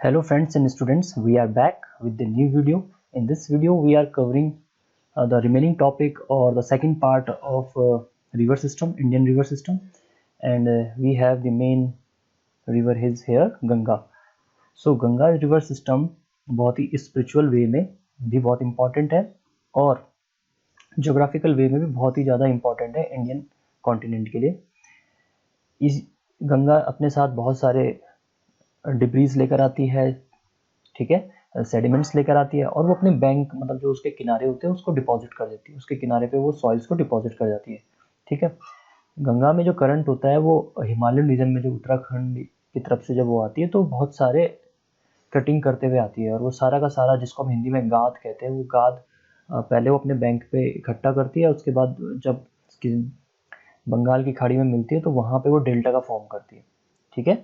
Hello friends and students, we are back with the new video. In this video we are covering the remaining topic or the second part of river system, Indian river system, and we have the main river is here Ganga. So Ganga river system बहुत ही spiritual way में भी बहुत important है और geographical वे में भी बहुत ही ज़्यादा इम्पॉर्टेंट है इंडियन कॉन्टिनेंट के लिए। इस गंगा अपने साथ बहुत सारे डिब्रीज लेकर आती है, ठीक है, सेडिमेंट्स लेकर आती है और वो अपने बैंक मतलब जो उसके किनारे होते हैं उसको डिपॉजिट कर देती है, उसके किनारे पे वो सॉइल्स को डिपॉजिट कर जाती है, ठीक है। गंगा में जो करंट होता है वो हिमालयन रीजन में जो उत्तराखंड की तरफ से जब वो आती है तो बहुत सारे कटिंग करते हुए आती है और वो सारा का सारा जिसको हम हिंदी में गाद कहते हैं वो गाद पहले वो अपने बैंक पे इकट्ठा करती है, उसके बाद जब बंगाल की खाड़ी में मिलती है तो वहाँ पे वो डेल्टा का फॉर्म करती है, ठीक है।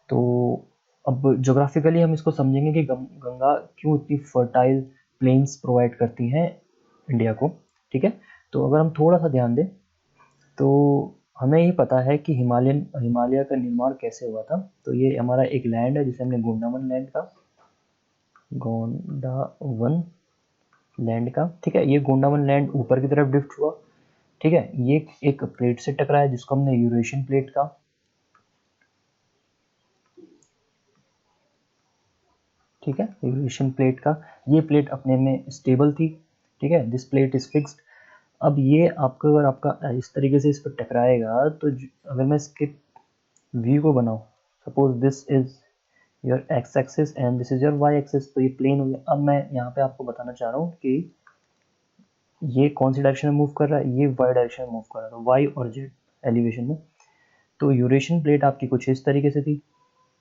तो अब ज्योग्राफिकली हम इसको समझेंगे कि गंगा क्यों इतनी फर्टाइल प्लेन्स प्रोवाइड करती हैं इंडिया को, ठीक है। तो अगर हम थोड़ा सा ध्यान दें तो हमें ये पता है कि हिमालय का निर्माण कैसे हुआ था। तो ये हमारा एक लैंड है जिसे हमने गोंडावन लैंड का, ठीक है। ये गोंडावन लैंड ऊपर की तरफ ड्रिफ्ट हुआ, ठीक है। ये एक प्लेट से टकराया जिसको हमने यूरेशियन प्लेट का, ठीक है, यूरेशियन प्लेट का। ये प्लेट अपने में स्टेबल थी, ठीक है, दिस प्लेट इज फिक्स्ड। अब ये आपको अगर आपका इस तरीके से इस पर टकराएगा तो अगर मैं इसके व्यू को बनाऊं, suppose this is your X axis and this is your Y axis, तो ये प्लेन हो गया। अब मैं यहाँ पे आपको बताना चाह रहा हूँ कि ये कौन सी डायरेक्शन में मूव कर रहा है, ये वाई डायरेक्शन में मूव कर रहा है, तो वाई और जेड एलिवेशन में। तो यूरेशियन प्लेट आपकी कुछ इस तरीके से थी,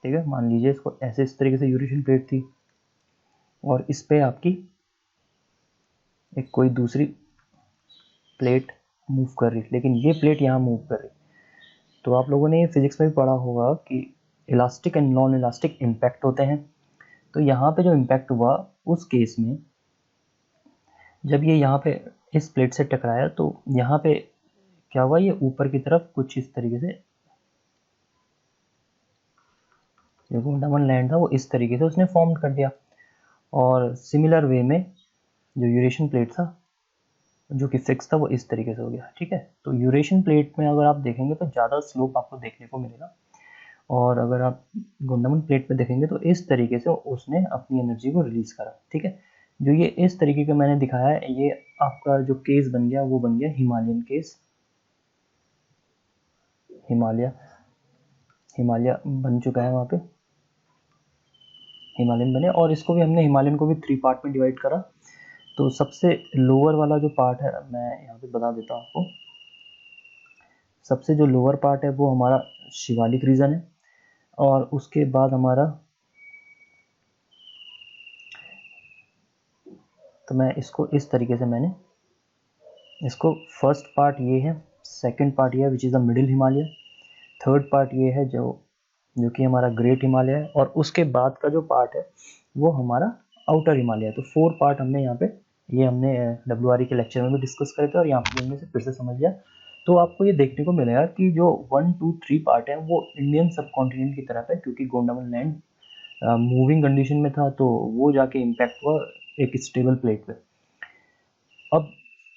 ठीक है, मान लीजिए इसको ऐसे इस तरीके से यूरेशियन प्लेट थी और इस पे आपकी एक कोई दूसरी प्लेट मूव कर रही, लेकिन ये प्लेट यहाँ मूव कर रही। तो आप लोगों ने ये फिजिक्स में भी पढ़ा होगा कि elastic and non elastic impact होते हैं। तो यहाँ पे जो इम्पैक्ट हुआ उस केस में जब ये यहाँ पे इस प्लेट से टकराया तो यहाँ पे क्या हुआ, ये ऊपर की तरफ कुछ इस तरीके से जो गोंडावन लैंड था वो इस तरीके से उसने फॉर्म कर दिया और सिमिलर वे में जो यूरेशियन प्लेट था जो कि फिक्स था वो इस तरीके से हो गया, ठीक है। तो यूरेशियन प्लेट में अगर आप देखेंगे तो ज़्यादा स्लोप आपको देखने को मिलेगा और अगर आप गोंडावन प्लेट में देखेंगे तो इस तरीके से उसने अपनी एनर्जी को रिलीज करा, ठीक है। जो ये इस तरीके का मैंने दिखाया है ये आपका जो केस बन गया वो बन गया हिमालयन केस। हिमालय बन चुका है, वहाँ पे हिमालयन बने और इसको भी हमने हिमालयन को भी 3 पार्ट में डिवाइड करा। तो सबसे लोअर वाला जो पार्ट है मैं यहाँ पे बता देता हूँ आपको। सबसे जो लोअर पार्ट है वो हमारा शिवालिक रीजन है और उसके बाद हमारा, तो मैं इसको इस तरीके से मैंने इसको फर्स्ट पार्ट ये है, सेकंड पार्ट ये है which is the middle Himalaya, third part ये है जो कि हमारा ग्रेट हिमालय है और उसके बाद का जो पार्ट है वो हमारा आउटर हिमालय है। तो 4 पार्ट हमने यहाँ पे ये हमने WRE के लेक्चर में भी डिस्कस करे थे और यहाँ पे इनमें से फिर से समझ लिया। तो आपको ये देखने को मिलेगा कि जो 1, 2, 3 पार्ट है वो इंडियन सब कॉन्टिनेंट की तरफ है क्योंकि गोंडावन लैंड मूविंग कंडीशन में था तो वो जाके इम्पैक्ट हुआ एक स्टेबल प्लेट पे। अब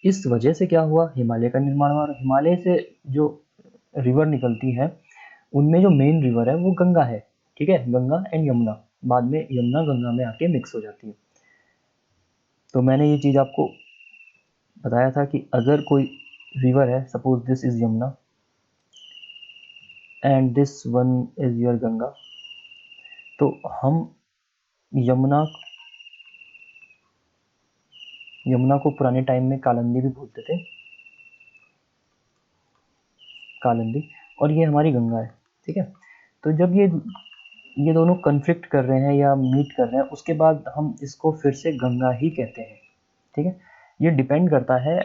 इस वजह से क्या हुआ, हिमालय का निर्माण हुआ और हिमालय से जो रिवर निकलती है उनमें जो मेन रिवर है वो गंगा है, ठीक है, गंगा एंड यमुना। बाद में यमुना गंगा में आके मिक्स हो जाती है। तो मैंने ये चीज़ आपको बताया था कि अगर कोई रिवर है, suppose this is Yamuna and this one is your Ganga, तो हम यमुना को पुराने टाइम में कालिंदी भी बोलते थे, कालिंदी, और ये हमारी गंगा है, ठीक है। तो जब ये दोनों कन्फ्लिक्ट कर रहे हैं या मीट कर रहे हैं उसके बाद हम इसको फिर से गंगा ही कहते हैं, ठीक है। ये डिपेंड करता है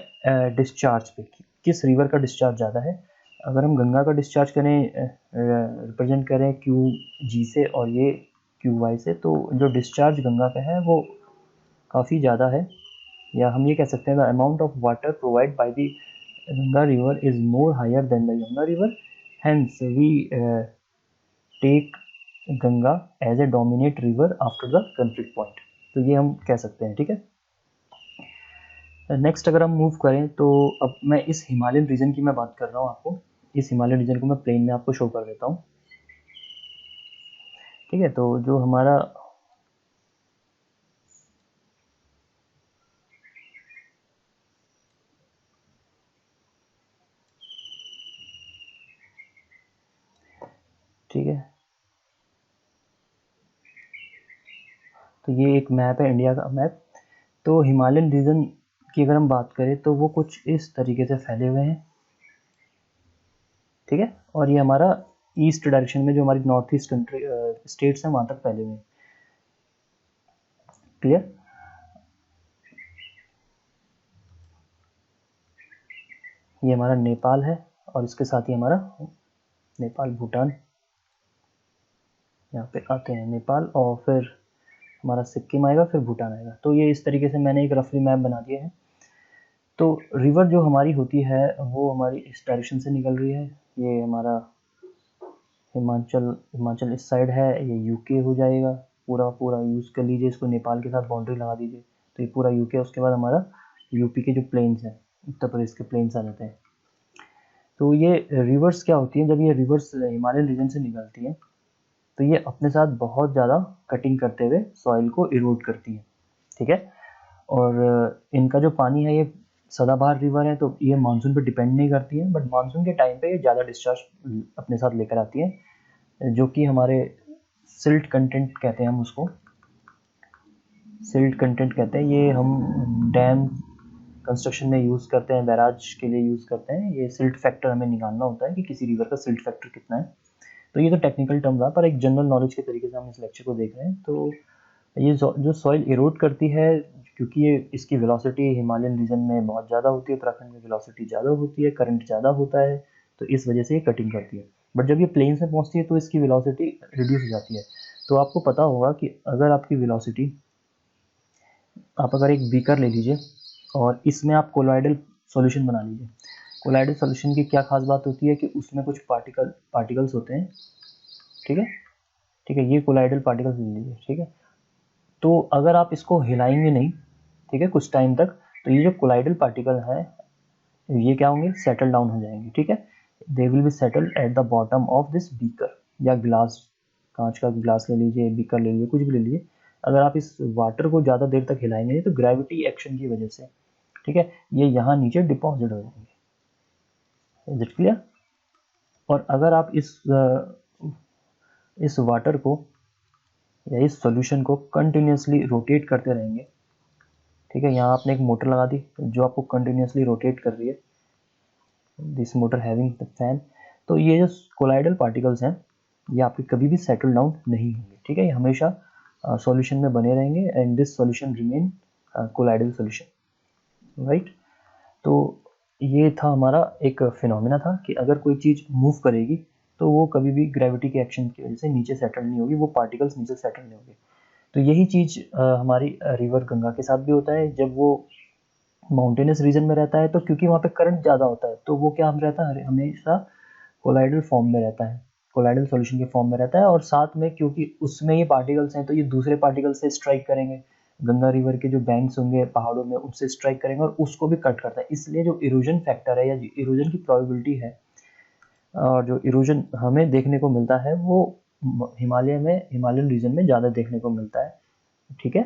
डिस्चार्ज पे, किस रिवर का डिस्चार्ज ज़्यादा है। अगर हम गंगा का डिस्चार्ज करें रिप्रेजेंट करें QG से और ये QY से, तो जो डिस्चार्ज गंगा का है वो काफ़ी ज़्यादा है, या हम ये कह सकते हैं the amount of water provide by the Ganga river is more higher than the Yamuna river, hence we take Ganga as a dominate river after the conflict point, तो ये हम कह सकते हैं। ठीक है, नेक्स्ट अगर हम मूव करें तो अब मैं इस हिमालयन रीजन की मैं बात कर रहा हूँ आपको। इस हिमालयन रीजन को मैं प्लेन में आपको शो कर देता हूँ। ठीक है, तो जो हमारा ठीक है, तो ये एक मैप है, इंडिया का मैप। तो हिमालयन रीजन की अगर हम बात करें तो वो कुछ इस तरीके से फैले हुए हैं। ठीक है, और ये हमारा ईस्ट डायरेक्शन में जो हमारी नॉर्थ ईस्ट कंट्री स्टेट्स हैं वहाँ तक फैले हुए हैं। क्लियर? ये हमारा नेपाल है और इसके साथ ही हमारा नेपाल भूटान, यहाँ पे आते हैं नेपाल और फिर हमारा सिक्किम आएगा, फिर भूटान आएगा। तो ये इस तरीके से मैंने एक रफली मैप बना दिया है। तो रिवर जो हमारी होती है वो हमारी इस डायरेक्शन से निकल रही है। ये हमारा हिमाचल इस साइड है, ये यूके हो जाएगा, पूरा पूरा यूज़ कर लीजिए इसको, नेपाल के साथ बाउंड्री लगा दीजिए तो ये पूरा यूके। उसके बाद हमारा यूपी के जो प्लेन्स हैं, उत्तर प्रदेश के प्लेन्स आ जाते हैं। तो ये रिवर्स क्या होती हैं, जब ये रिवर्स हिमालयन रीजन से निकलती हैं तो ये अपने साथ बहुत ज़्यादा कटिंग करते हुए सॉइल को इरोड करती हैं। ठीक है, और इनका जो पानी है ये सदाबहार रिवर है, तो ये मानसून पर डिपेंड नहीं करती है, बट मानसून के टाइम पे ये ज़्यादा डिस्चार्ज अपने साथ लेकर आती है, जो कि हमारे सिल्ट कंटेंट कहते हैं, हम उसको सिल्ट कंटेंट कहते हैं। ये हम डैम कंस्ट्रक्शन में यूज़ करते हैं, बैराज के लिए यूज़ करते हैं। ये सिल्ट फैक्टर हमें निकालना होता है कि किसी रिवर का सिल्ट फैक्टर कितना है। तो ये तो टेक्निकल टर्म रहा, पर एक जनरल नॉलेज के तरीके से हम इस लेक्चर को देख रहे हैं। तो ये जो सॉइल इरोड करती है, क्योंकि ये इसकी वेलोसिटी हिमालयन रीजन में बहुत ज़्यादा होती है, उत्तराखंड में वेलोसिटी ज़्यादा होती है, करंट ज़्यादा होता है, तो इस वजह से ये कटिंग करती है। बट जब ये प्लेन्स में पहुंचती है तो इसकी वेलोसिटी रिड्यूस हो जाती है। तो आपको पता होगा कि अगर आपकी वेलोसिटी, आप अगर एक बीकर ले लीजिए और इसमें आप कोलॉइडल सॉल्यूशन बना लीजिए। कोलॉइडल सॉल्यूशन की क्या खास बात होती है कि उसमें कुछ पार्टिकल्स होते हैं। ठीक है, ठीक है, ये कोलॉइडल पार्टिकल्स ले लीजिए। ठीक है, तो अगर आप इसको हिलाएंगे नहीं, ठीक है, कुछ टाइम तक, तो ये जो कोलाइडल पार्टिकल है ये क्या होंगे, सेटल डाउन हो जाएंगे। ठीक है, they will be settle at the bottom of this beaker या ग्लास, कांच का ग्लास ले लीजिए, बीकर ले लीजिए, कुछ भी ले लीजिए। अगर आप इस वाटर को ज़्यादा देर तक हिलाएंगे तो ग्रेविटी एक्शन की वजह से, ठीक है, ये यहाँ नीचे डिपॉजिट हो जाएंगे। Is it clear? और अगर आप इस वाटर को या इस सॉल्यूशन को कंटिन्यूसली रोटेट करते रहेंगे, ठीक है, यहाँ आपने एक मोटर लगा दी जो आपको कंटिन्यूसली रोटेट कर रही है, this motor having the fan. तो ये जो कोलाइडल पार्टिकल्स हैं ये आपके कभी भी सेटल डाउन नहीं होंगे। ठीक है, ये हमेशा सॉल्यूशन में बने रहेंगे and this solution remain colloidal solution, right. तो ये था हमारा एक फिनोमिना था कि अगर कोई चीज़ मूव करेगी तो वो कभी भी ग्रेविटी के एक्शन की वजह से नीचे सेटल नहीं होगी, वो पार्टिकल्स नीचे सेटल नहीं होंगे। तो यही चीज़ हमारी रिवर गंगा के साथ भी होता है। जब वो माउंटेनस रीजन में रहता है तो क्योंकि वहाँ पे करंट ज़्यादा होता है तो वो क्या हम रहता है, हमेशा कोलाइडल फॉर्म में रहता है, कोलाइडल सॉल्यूशन के फॉर्म में रहता है। और साथ में क्योंकि उसमें ये पार्टिकल्स हैं तो ये दूसरे पार्टिकल से स्ट्राइक करेंगे, गंगा रिवर के जो बैंक्स होंगे पहाड़ों में उनसे स्ट्राइक करेंगे और उसको भी कट करता है। इसलिए जो इरोजन फैक्टर है या इरोजन की प्रोबेबिलिटी है और जो इरोजन हमें देखने को मिलता है वो हिमालयन रीजन में ज़्यादा देखने को मिलता है। ठीक है,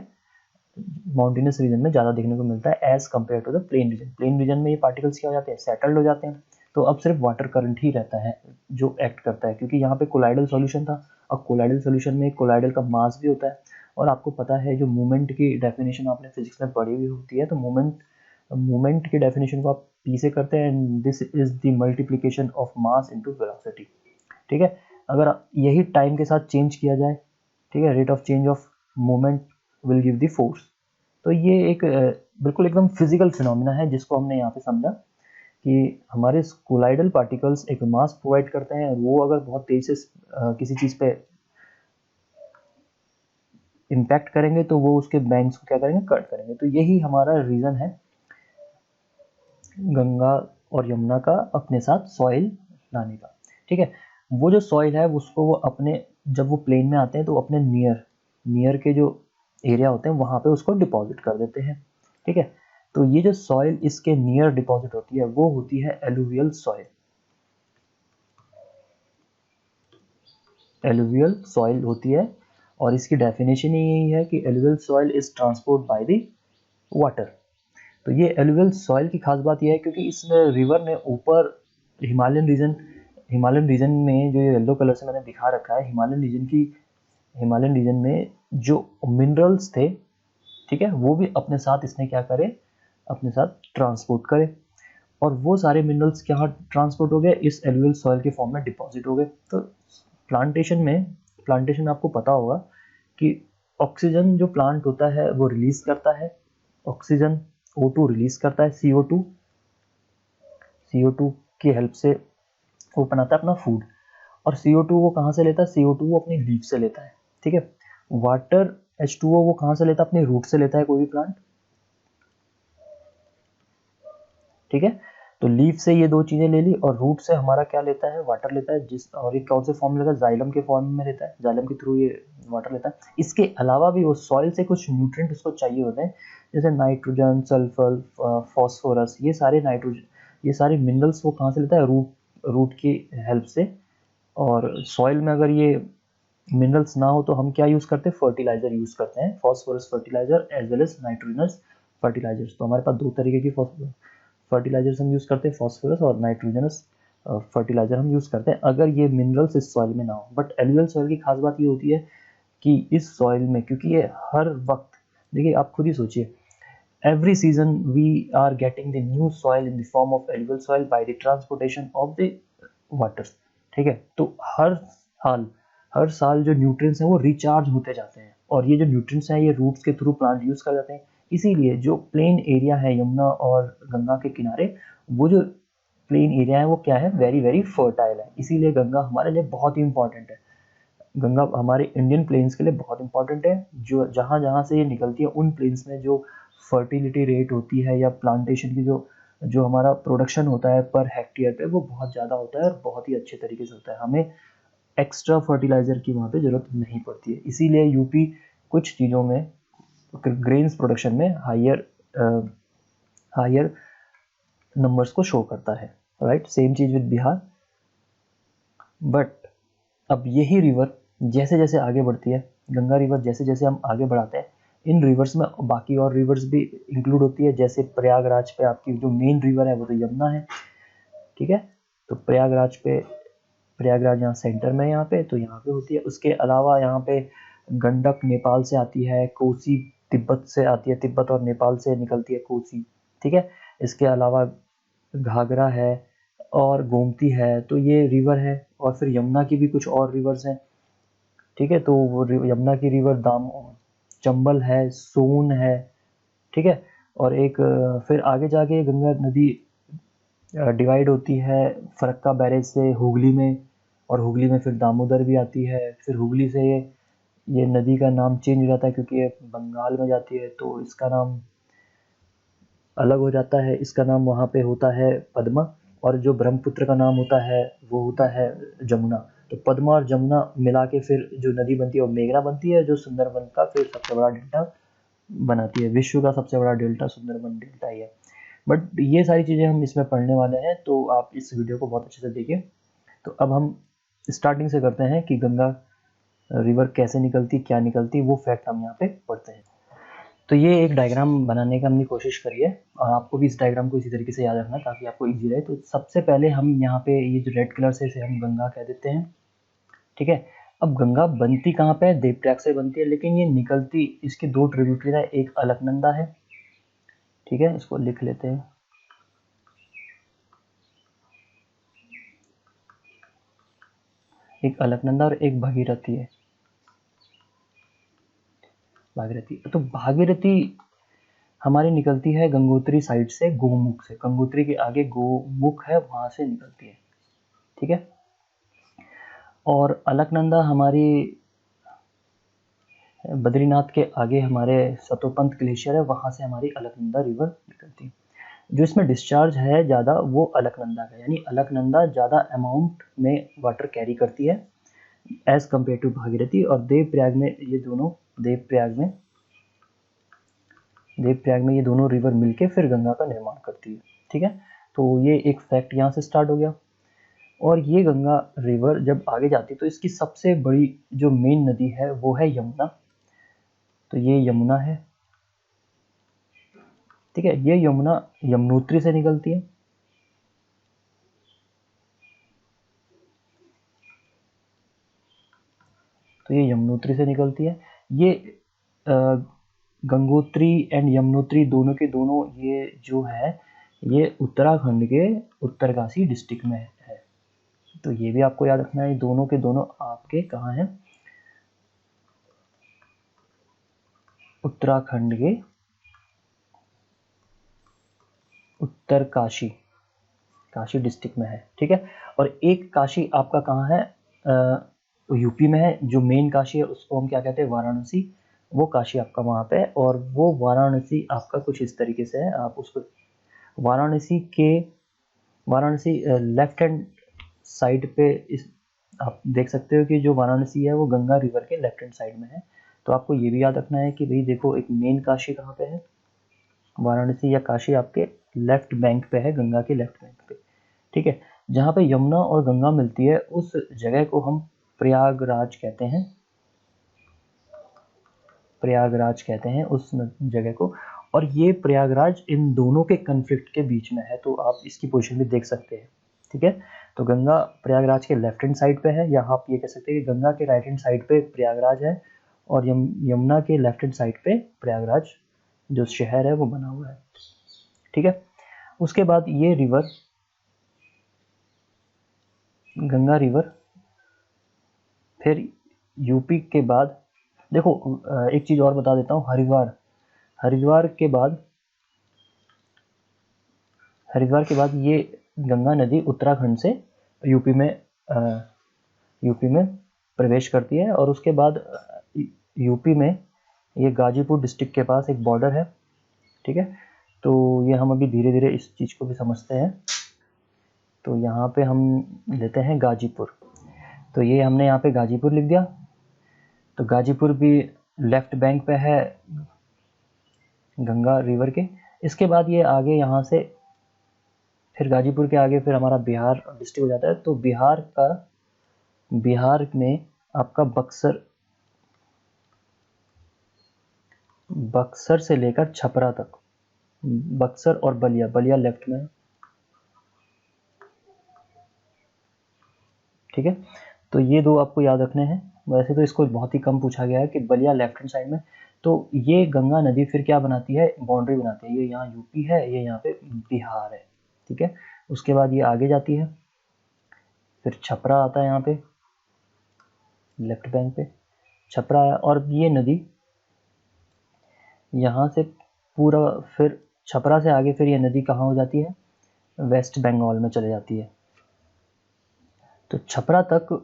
माउंटेनस रीजन में ज़्यादा देखने को मिलता है as compare to the plain region. Plain region में ये पार्टिकल्स क्या हो जाते हैं, सेटल्ड हो जाते हैं। तो अब सिर्फ वाटर करंट ही रहता है जो एक्ट करता है, क्योंकि यहाँ पे कोलाइडल सॉल्यूशन था। अब कोलाइडल सॉल्यूशन में कोलाइडल का मास भी होता है। और आपको पता है जो मूवमेंट की डेफिनेशन आपने फिजिक्स में पढ़ी हुई होती है, तो मूवमेंट की डेफिनेशन को आप पी से करते हैं and this is the multiplication of mass into velocity. ठीक है, अगर यही टाइम के साथ चेंज किया जाए, ठीक है, rate of change of movement will give the force. तो ये एक बिल्कुल एकदम फिजिकल फिनोमिना है जिसको हमने यहाँ पे समझा कि हमारे कोलाइडल पार्टिकल्स एक मास प्रोवाइड करते हैं, वो अगर बहुत तेज से किसी चीज़ पे इम्पैक्ट करेंगे तो वो उसके बैंक्स को क्या करेंगे, कट करेंगे। तो यही हमारा रीज़न है गंगा और यमुना का अपने साथ सॉइल लाने का। ठीक है, वो जो सॉइल है उसको वो अपने जब वो प्लेन में आते हैं तो अपने नियर के जो एरिया होते हैं वहाँ पे उसको डिपॉजिट कर देते हैं, ठीक है। तो ये जो सॉइल इसके नियर डिपॉजिट होती है वो होती है एलुवियल सॉइल। एलुवियल सॉइल होती है, और इसकी डेफिनेशन ही यही है कि alluvial soil is transport by the water. तो ये एलुवियल सॉइल की खास बात यह है क्योंकि इस रिवर ने ऊपर हिमालयन रीजन में जो ये येलो कलर से मैंने दिखा रखा है, हिमालयन रीजन में जो मिनरल्स थे, ठीक है, वो भी अपने साथ इसने क्या करे, अपने साथ ट्रांसपोर्ट करे, और वो सारे मिनरल्स क्या ट्रांसपोर्ट हो गए, इस एलुवियल सॉइल के फॉर्म में डिपॉजिट हो गए। तो प्लांटेशन आपको पता होगा कि ऑक्सीजन जो प्लांट होता है वो रिलीज करता है, ऑक्सीजन O2 रिलीज करता है, CO2 की हेल्प से वो बनाता है अपना फूड। और CO2 वो कहाँ से लेता है, CO2 वो अपनी लीफ से लेता है, ठीक है। वाटर H2O वो कहाँ से लेता है, अपने रूट से लेता है कोई भी प्लांट, ठीक है। तो लीफ से ये दो चीजें ले ली, और रूट से हमारा क्या लेता है, वाटर लेता है, और ये कौन से फॉर्म में लेता है, जाइलम के फॉर्म में लेता है, जाइलम के थ्रू ये वाटर लेता है। इसके अलावा भी वो सॉइल से कुछ न्यूट्रिएंट उसको चाहिए होते हैं, जैसे नाइट्रोजन, सल्फर, फॉस्फोरस, ये सारे मिनरल्स वो कहाँ से लेता है, रूट की हेल्प से। और सॉइल में अगर ये मिनरल्स ना हो तो हम क्या यूज करते हैं, फर्टिलाइजर यूज करते हैं, phosphorus fertiliser as well as nitrogenous fertilisers. तो हमारे पास दो तरीके की फर्टिलाइजर्स हम यूज करते हैं, फॉस्फोरस और नाइट्रोजनस फर्टिलाइजर हम यूज करते हैं अगर ये मिनरल्स इस सॉइल में ना हो। बट एलुवियल सॉइल की खास बात ये होती है कि इस सॉइल में, क्योंकि ये हर वक्त, देखिए आप खुद ही सोचिए, every season we are getting the new soil in the form of alluvial soil by the transportation of the waters, ठीक है। तो हर साल जो न्यूट्रिएंट्स हैं वो रिचार्ज होते जाते हैं, और ये जो न्यूट्रिएंट्स हैं ये रूट्स के थ्रू प्लांट यूज कर जाते हैं। इसीलिए जो प्लेन एरिया है यमुना और गंगा के किनारे, वो जो प्लेन एरिया है वो क्या है, वेरी वेरी फर्टाइल है। इसीलिए गंगा हमारे लिए बहुत ही इंपॉर्टेंट है। गंगा हमारे इंडियन प्लेन्स के लिए बहुत इंपॉर्टेंट है। जो जहाँ जहाँ से ये निकलती है उन प्लेन्स में जो फर्टिलिटी रेट होती है या प्लांटेशन की जो हमारा प्रोडक्शन होता है पर हेक्टेयर पे, वो बहुत ज़्यादा होता है और बहुत ही अच्छे तरीके से होता है। हमें एक्स्ट्रा फर्टिलाइजर की वहाँ पे ज़रूरत नहीं पड़ती है। इसीलिए यूपी कुछ चीज़ों में, ग्रेन्स प्रोडक्शन में हायर नंबर्स को शो करता है, right. Same cheese with Bihar. But अब यही रिवर जैसे जैसे आगे बढ़ती है, गंगा रिवर जैसे जैसे हम आगे बढ़ाते हैं, इन रिवर्स में बाकी और रिवर्स भी इंक्लूड होती है। जैसे प्रयागराज पे आपकी जो मेन रिवर है वो तो यमुना है, ठीक है। तो प्रयागराज यहाँ सेंटर में, यहाँ पे तो यहाँ पे होती है। उसके अलावा यहाँ पे गंडक नेपाल से आती है, कोसी तिब्बत से आती है, तिब्बत और नेपाल से निकलती है कोसी, ठीक है। इसके अलावा घाघरा है और गोमती है, तो ये रिवर है। और फिर यमुना की भी कुछ और रिवर्स हैं, ठीक है। तो वो यमुना की रिवर चंबल है, सोन है, ठीक है। और एक फिर आगे जाके गंगा नदी डिवाइड होती है फरक्का बैरेज से हुगली में, और हुगली में फिर दामोदर भी आती है। फिर हुगली से ये नदी का नाम चेंज हो जाता है क्योंकि ये बंगाल में जाती है, तो इसका नाम अलग हो जाता है। इसका नाम वहाँ पे होता है पद्मा, और जो ब्रह्मपुत्र का नाम होता है वो होता है जमुना। तो पद्मा और जमुना मिला के फिर जो नदी बनती है वो मेघना बनती है, जो सुंदरबन का फिर सबसे बड़ा डेल्टा बनाती है। विश्व का सबसे बड़ा डेल्टा सुंदरबन डेल्टा ही है। बट ये सारी चीज़ें हम इसमें पढ़ने वाले हैं, तो आप इस वीडियो को बहुत अच्छे से देखिए। तो अब हम स्टार्टिंग से करते हैं कि गंगा रिवर कैसे निकलती, क्या निकलती, वो फैक्ट हम यहाँ पे पढ़ते हैं। तो ये एक डायग्राम बनाने का हमने कोशिश करी है, और आपको भी इस डायग्राम को इसी तरीके से याद रखना ताकि आपको इजी रहे। तो सबसे पहले हम यहाँ पे ये जो रेड कलर से इसे हम गंगा कह देते हैं, ठीक है। अब गंगा बनती कहाँ पे है, देवप्रयाग से बनती है, लेकिन ये निकलती, इसके दो ट्रिब्यूटरी है, एक अलकनंदा है, ठीक है, इसको लिख लेते हैं। एक अलकनंदा और एक भागीरथी है। तो भागीरथी हमारी निकलती है गंगोत्री साइड से, गोमुख से। गंगोत्री के आगे गोमुख है, वहां से निकलती है, ठीक है। और अलकनंदा हमारी बद्रीनाथ के आगे हमारे सतोपंत ग्लेशियर है, वहां से हमारी अलकनंदा रिवर निकलती है। जो इसमें डिस्चार्ज है ज़्यादा वो अलकनंदा का, यानी अलकनंदा ज़्यादा अमाउंट में वाटर कैरी करती है। As compare to Bhagirathi. और देवप्रयाग में ये दोनों देवप्रयाग में ये दोनों रिवर मिलके फिर गंगा का निर्माण करती है। ठीक है, तो ये एक फैक्ट यहाँ से स्टार्ट हो गया। और ये गंगा रिवर जब आगे जाती है तो इसकी सबसे बड़ी जो मेन नदी है वो है यमुना। तो ये यमुना है, ठीक है। ये यमुना यमुनोत्री से निकलती है। तो ये यमुनोत्री से निकलती है। ये गंगोत्री एंड यमुनोत्री दोनों के दोनों ये जो है ये उत्तराखंड के उत्तरकाशी डिस्ट्रिक्ट में है। तो ये भी आपको याद रखना है, ये दोनों के दोनों आपके कहाँ हैं, उत्तराखंड के उत्तरकाशी डिस्ट्रिक्ट में है। ठीक है, और एक काशी आपका कहाँ है, यूपी में है। जो मेन काशी है उसको हम क्या कहते हैं, वाराणसी। वो काशी आपका वहाँ पे है। और वो वाराणसी आपका कुछ इस तरीके से है। आप उसको वाराणसी लेफ्ट हैंड साइड पे आप देख सकते हो कि जो वाराणसी है वो गंगा रिवर के लेफ्ट हैंड साइड में है। तो आपको ये भी याद रखना है कि भाई देखो, एक मेन काशी कहाँ पे है, वाराणसी या काशी आपके लेफ्ट बैंक पे है, गंगा के लेफ्ट बैंक पे। ठीक है, जहाँ पे यमुना और गंगा मिलती है उस जगह को हम प्रयागराज कहते हैं। प्रयागराज कहते हैं उस जगह को। और ये प्रयागराज इन दोनों के कन्फ्लिक्ट के बीच में है। तो आप इसकी पोजीशन भी देख सकते हैं। ठीक है, तो गंगा प्रयागराज के लेफ्ट हैंड साइड पे है, या आप ये कह सकते हैं कि गंगा के राइट हैंड साइड पे प्रयागराज है, और यमुना के लेफ्ट हैंड साइड पे प्रयागराज जो शहर है वो बना हुआ है। ठीक है, उसके बाद ये रिवर गंगा रिवर फिर यूपी के बाद देखो, एक चीज और बता देता हूँ, हरिद्वार के बाद ये गंगा नदी उत्तराखंड से यूपी में प्रवेश करती है। और उसके बाद यूपी में ये गाजीपुर डिस्ट्रिक्ट के पास एक बॉर्डर है। ठीक है, तो ये हम अभी धीरे धीरे इस चीज़ को भी समझते हैं। तो यहाँ पे हम लेते हैं गाजीपुर। तो ये हमने यहाँ पे गाजीपुर लिख दिया। तो गाजीपुर भी लेफ्ट बैंक पे है गंगा रिवर के। इसके बाद ये आगे यहाँ से फिर गाजीपुर के आगे फिर हमारा बिहार डिस्ट्रिक्ट हो जाता है। तो बिहार में आपका बक्सर से लेकर छपरा तक, बक्सर और बलिया लेफ्ट में है। ठीक है, तो ये दो आपको याद रखने हैं। वैसे तो इसको बहुत ही कम पूछा गया है कि बलिया लेफ्ट हैंड साइड में। तो ये गंगा नदी फिर क्या बनाती है, बाउंड्री बनाती है। ये यहाँ यूपी है, ये यहाँ पे बिहार है। ठीक है, उसके बाद ये आगे जाती है, फिर छपरा आता है यहाँ पे लेफ्ट बैंक पे, छपरा आया। और ये नदी यहाँ से पूरा फिर छपरा से आगे फिर ये नदी कहाँ हो जाती है, वेस्ट बंगाल में चले जाती है। तो छपरा तक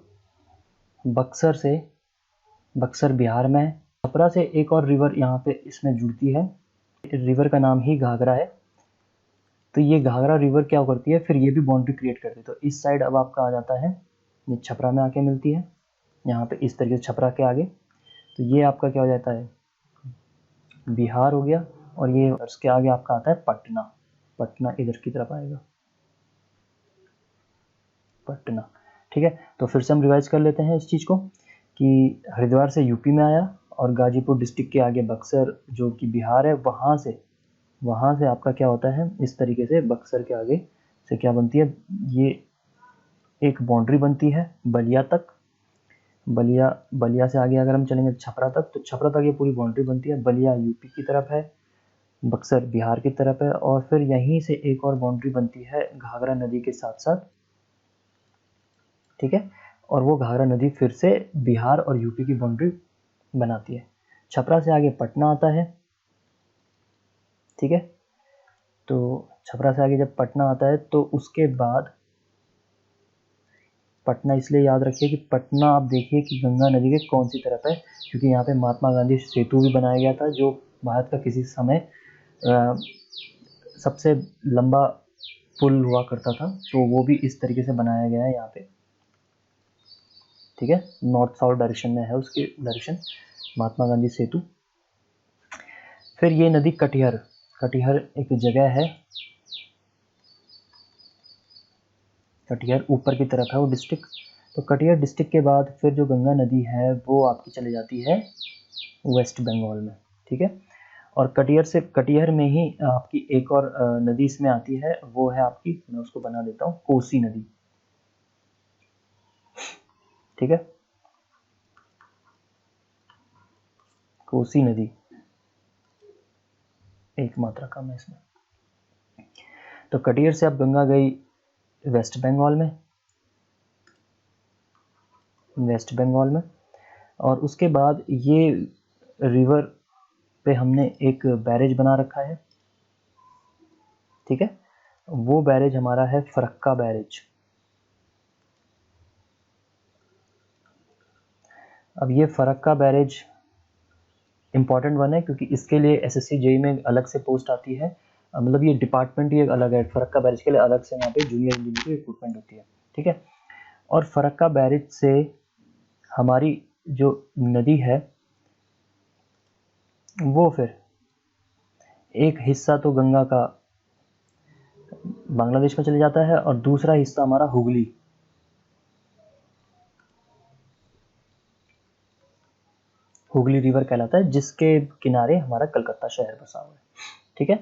बक्सर बिहार में है। छपरा से एक और रिवर यहाँ पे इसमें जुड़ती है, रिवर का नाम ही घाघरा है। तो ये घाघरा रिवर क्या करती है, फिर ये भी बाउंड्री क्रिएट करती है। तो इस साइड अब आपका आ जाता है, ये छपरा में आके मिलती है यहाँ पे इस तरीके से छपरा के आगे। तो ये आपका क्या हो जाता है, बिहार हो गया। और ये उसके आगे आपका आता है पटना इधर की तरफ आएगा, पटना। ठीक है, तो फिर से हम रिवाइज कर लेते हैं इस चीज़ को कि हरिद्वार से यूपी में आया, और गाजीपुर डिस्ट्रिक्ट के आगे बक्सर जो कि बिहार है, वहाँ से आपका क्या होता है, इस तरीके से बक्सर के आगे से क्या बनती है, ये एक बाउंड्री बनती है बलिया तक। बलिया से आगे अगर हम चलेंगे छपरा तक, तो छपरा तक ये पूरी बाउंड्री बनती है। बलिया यूपी की तरफ है, बक्सर बिहार की तरफ है। और फिर यहीं से एक और बाउंड्री बनती है घाघरा नदी के साथ साथ। ठीक है, और वो घाघरा नदी फिर से बिहार और यूपी की बाउंड्री बनाती है। छपरा से आगे पटना आता है। ठीक है, तो छपरा से आगे जब पटना आता है तो उसके बाद पटना इसलिए याद रखिए कि पटना आप देखिए कि गंगा नदी के कौन सी तरफ है, क्योंकि यहाँ पे महात्मा गांधी सेतु भी बनाया गया था, जो भारत का किसी समय सबसे लंबा पुल हुआ करता था। तो वो भी इस तरीके से बनाया गया है यहाँ पे। ठीक है, नॉर्थ साउथ डायरेक्शन में है उसकी डायरेक्शन, महात्मा गांधी सेतु। फिर ये नदी कटिहार, कटिहार एक जगह है, कटिहार ऊपर की तरफ है वो डिस्ट्रिक्ट। तो कटिहार डिस्ट्रिक्ट के बाद फिर जो गंगा नदी है वो आपकी चली जाती है वेस्ट बंगाल में, ठीक है। और कटिहार में ही आपकी एक और नदी इसमें आती है, वो है आपकी, मैं उसको बना देता हूँ, कोसी नदी, ठीक है, कोसी नदी, एक मात्रा कम है इसमें। तो कटिहार से अब गंगा गई वेस्ट बंगाल में, वेस्ट बंगाल में, और उसके बाद ये रिवर पे हमने एक बैरेज बना रखा है, ठीक है, वो बैरेज हमारा है फरक्का बैरेज। अब ये फरक्का बैरेज इंपॉर्टेंट वन है क्योंकि इसके लिए एसएससी जेईई में अलग से पोस्ट आती है, मतलब ये डिपार्टमेंट ही एक अलग है, फरक्का बैरेज के लिए अलग से यहाँ पे जूनियर इंजीनियर की रिक्रूटमेंट होती है, ठीक है। और फरक्का बैरेज से हमारी जो नदी है वो फिर एक हिस्सा तो गंगा का बांग्लादेश में चले जाता है और दूसरा हिस्सा हमारा हुगली, हुगली रिवर कहलाता है, जिसके किनारे हमारा कलकत्ता शहर बसा हुआ है, ठीक है।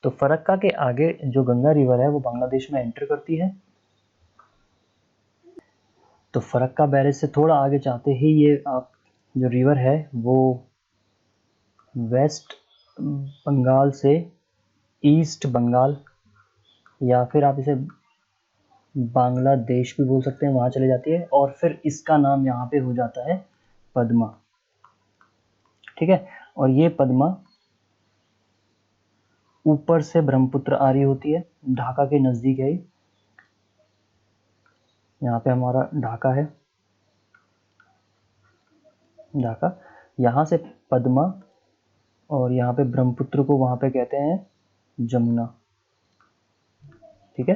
तो फरक्का के आगे जो गंगा रिवर है वो बांग्लादेश में एंटर करती है। तो फरक्का बैरेज से थोड़ा आगे जाते ही ये आप जो रिवर है वो वेस्ट बंगाल से ईस्ट बंगाल, या फिर आप इसे बांग्लादेश भी बोल सकते हैं, वहां चले जाती है, और फिर इसका नाम यहाँ पे हो जाता है पद्मा, ठीक है। और ये पद्मा ऊपर से ब्रह्मपुत्र आ रही होती है, ढाका के नजदीक है, यहाँ पे हमारा ढाका है, ढाका, यहाँ से पद्मा, और यहाँ पे ब्रह्मपुत्र को वहाँ पे कहते हैं जमुना, ठीक है,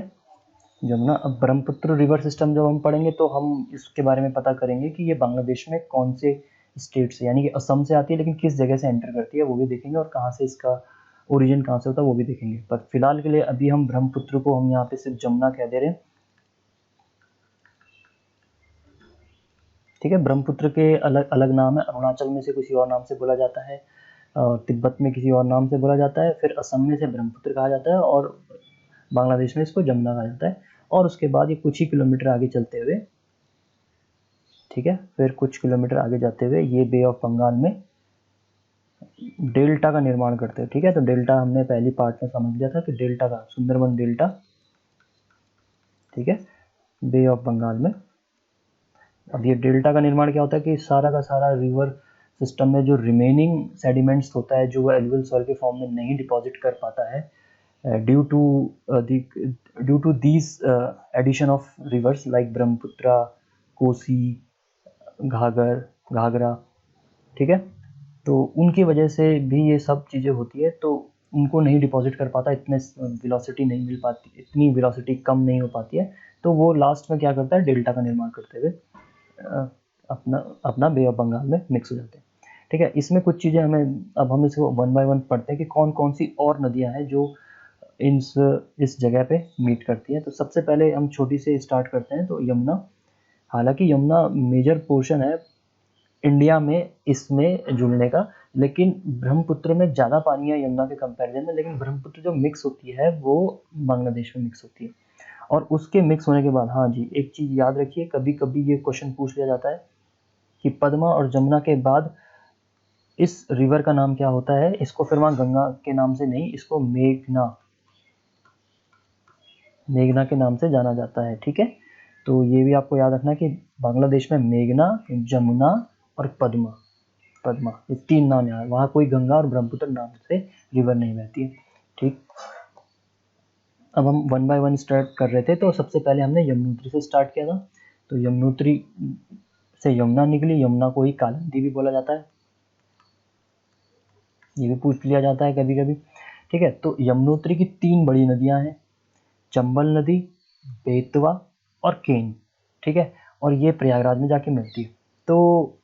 जमुना। अब ब्रह्मपुत्र रिवर सिस्टम जब हम पढ़ेंगे तो हम इसके बारे में पता करेंगे कि ये बांग्लादेश में कौन से स्टेट से, यानी कि असम से आती है, लेकिन किस जगह से एंटर करती है वो भी देखेंगे, और कहाँ से इसका ओरिजिन कहाँ से होता है वो भी देखेंगे। पर फिलहाल के लिए अभी हम ब्रह्मपुत्र को हम यहाँ पे सिर्फ जमुना कह दे रहे हैं, ठीक है। ब्रह्मपुत्र के अलग अलग नाम है, अरुणाचल में से किसी और नाम से बोला जाता है, तिब्बत में किसी और नाम से बोला जाता है, फिर असम में से ब्रह्मपुत्र कहा जाता है, और बांग्लादेश में इसको जमुना कहा जाता है। और उसके बाद ये कुछ ही किलोमीटर आगे चलते हुए, ठीक है, फिर कुछ किलोमीटर आगे जाते हुए ये बे ऑफ बंगाल में डेल्टा का निर्माण करते हैं, ठीक है। तो डेल्टा हमने पहली पार्ट में समझ लिया था कि डेल्टा का सुंदरबन डेल्टा, ठीक है, बे ऑफ बंगाल में। अब ये डेल्टा का निर्माण क्या होता है कि सारा का सारा रिवर सिस्टम में जो रिमेनिंग सेडिमेंट्स होता है जो वो एलुवियल सॉइल के फॉर्म में नहीं डिपॉजिट कर पाता है, due to these addition of rivers like Brahmaputra, Kosi, Ghaghara, ठीक है। तो उनकी वजह से भी ये सब चीज़ें होती है, तो उनको नहीं डिपॉजिट कर पाता, इतने वेलोसिटी नहीं मिल पाती, इतनी वेलोसिटी कम नहीं हो पाती है, तो वो लास्ट में क्या करता है, डेल्टा का निर्माण करते हुए अपना बे ऑफ बंगाल में मिक्स हो जाते हैं, ठीक है। इसमें कुछ चीज़ें हमें, अब हम इसको वन बाय वन पढ़ते हैं कि कौन कौन सी और नदियां हैं जो इस जगह पे मीट करती हैं। तो सबसे पहले हम छोटी से स्टार्ट करते हैं, तो यमुना। हालांकि यमुना मेजर पोर्शन है इंडिया में इसमें जुड़ने का, लेकिन ब्रह्मपुत्र में ज़्यादा पानी है यमुना के कंपैरिजन में, लेकिन ब्रह्मपुत्र जो मिक्स होती है वो बांग्लादेश में मिक्स होती है। और उसके मिक्स होने के बाद, हाँ जी, एक चीज़ याद रखिए, कभी कभी ये क्वेश्चन पूछ लिया जाता है कि पद्मा और जमुना के बाद इस रिवर का नाम क्या होता है। इसको फिर वहाँ गंगा के नाम से नहीं, इसको मेघना के नाम से जाना जाता है, ठीक है। तो ये भी आपको याद रखना कि बांग्लादेश में मेघना, जमुना और पद्मा ये तीन नाम यहाँ है, वहाँ कोई गंगा और ब्रह्मपुत्र नाम से रिवर नहीं बहती है, ठीक। अब हम वन बाय वन स्टार्ट कर रहे थे, तो सबसे पहले हमने यमुनोत्री से स्टार्ट किया था। तो यमुनोत्री से यमुना निकली, यमुना को ही कालिंदी भी बोला जाता है, ये भी पूछ लिया जाता है कभी कभी, ठीक है। तो यमुनोत्री की तीन बड़ी नदियां हैं, चंबल नदी, बेतवा और केन, ठीक है। और ये प्रयागराज में जाके मिलती है। तो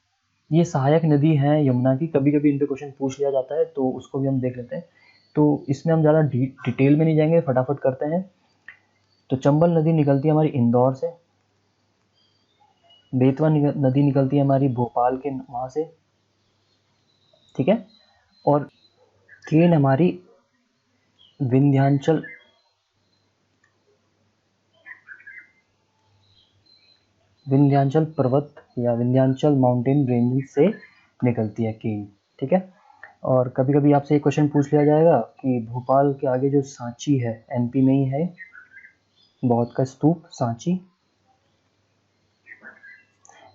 ये सहायक नदी है यमुना की, कभी कभी इन पे क्वेश्चन पूछ लिया जाता है तो उसको भी हम देख लेते हैं। तो इसमें हम ज़्यादा डिटेल में नहीं जाएंगे, फटाफट करते हैं। तो चंबल नदी निकलती है हमारी इंदौर से, बेतवा नदी निकलती है हमारी भोपाल के वहाँ से, ठीक है। और केन हमारी विंध्याचल पर्वत या विंध्याचल माउंटेन रेंज से निकलती है केन, ठीक है। और कभी कभी आपसे एक क्वेश्चन पूछ लिया जाएगा कि भोपाल के आगे जो सांची है, एमपी में ही है, बौद्ध का स्तूप सांची,